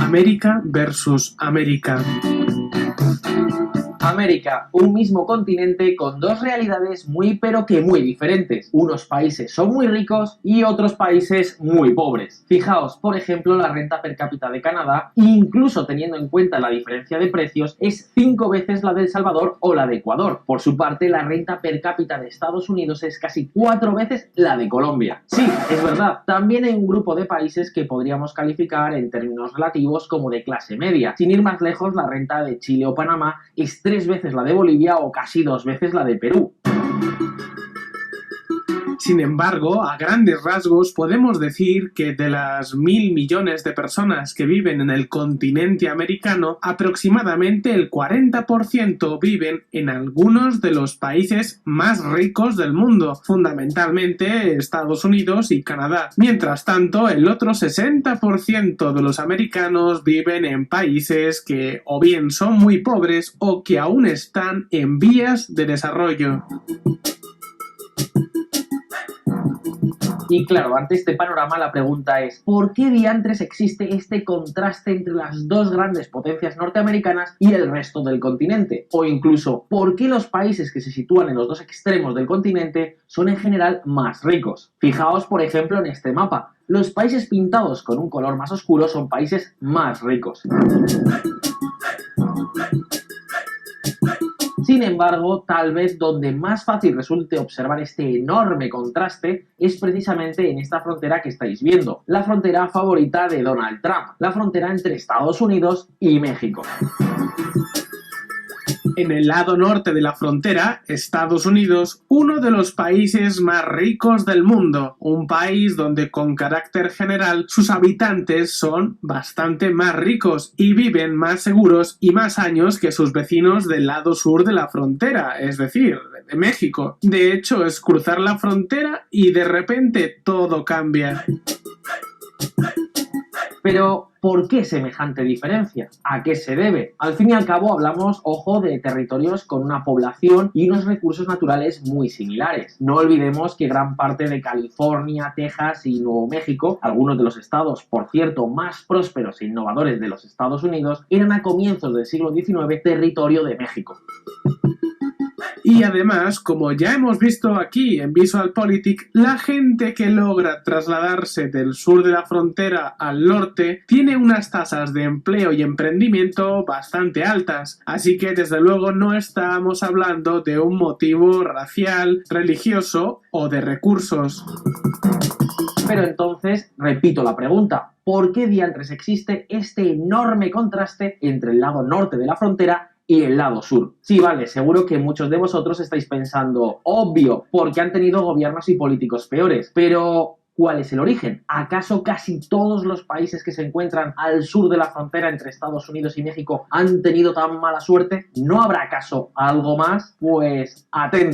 América versus América. América, un mismo continente con dos realidades muy pero que muy diferentes. Unos países son muy ricos y otros países muy pobres. Fijaos, por ejemplo, la renta per cápita de Canadá, incluso teniendo en cuenta la diferencia de precios, es 5 veces la de El Salvador o la de Ecuador. Por su parte, la renta per cápita de Estados Unidos es casi 4 veces la de Colombia. Sí, es verdad, también hay un grupo de países que podríamos calificar en términos relativos como de clase media. Sin ir más lejos, la renta de Chile o Panamá es 3 veces la de Bolivia o casi 2 veces la de Perú. Sin embargo, a grandes rasgos podemos decir que de las 1.000 millones de personas que viven en el continente americano, aproximadamente el 40% viven en algunos de los países más ricos del mundo, fundamentalmente Estados Unidos y Canadá. Mientras tanto, el otro 60% de los americanos viven en países que o bien son muy pobres o que aún están en vías de desarrollo. Y claro, ante este panorama la pregunta es ¿por qué diantres existe este contraste entre las dos grandes potencias norteamericanas y el resto del continente? O incluso, ¿por qué los países que se sitúan en los dos extremos del continente son en general más ricos? Fijaos, por ejemplo, en este mapa. Los países pintados con un color más oscuro son países más ricos. Sin embargo, tal vez donde más fácil resulte observar este enorme contraste es precisamente en esta frontera que estáis viendo, la frontera favorita de Donald Trump, la frontera entre Estados Unidos y México. En el lado norte de la frontera, Estados Unidos, uno de los países más ricos del mundo, un país donde con carácter general sus habitantes son bastante más ricos y viven más seguros y más años que sus vecinos del lado sur de la frontera, es decir, de México. De hecho, es cruzar la frontera y de repente todo cambia. Pero, ¿por qué semejante diferencia? ¿A qué se debe? Al fin y al cabo hablamos, ojo, de territorios con una población y unos recursos naturales muy similares. No olvidemos que gran parte de California, Texas y Nuevo México, algunos de los estados, por cierto, más prósperos e innovadores de los Estados Unidos, eran a comienzos del siglo XIX territorio de México. Y además, como ya hemos visto aquí en VisualPolitik, la gente que logra trasladarse del sur de la frontera al norte tiene unas tasas de empleo y emprendimiento bastante altas. Así que desde luego no estamos hablando de un motivo racial, religioso o de recursos. Pero entonces, repito la pregunta, ¿por qué diantres existe este enorme contraste entre el lado norte de la frontera y el lado sur? Sí, vale, seguro que muchos de vosotros estáis pensando, obvio, porque han tenido gobiernos y políticos peores, pero ¿cuál es el origen? ¿Acaso casi todos los países que se encuentran al sur de la frontera entre Estados Unidos y México han tenido tan mala suerte? ¿No habrá acaso algo más? Pues atento.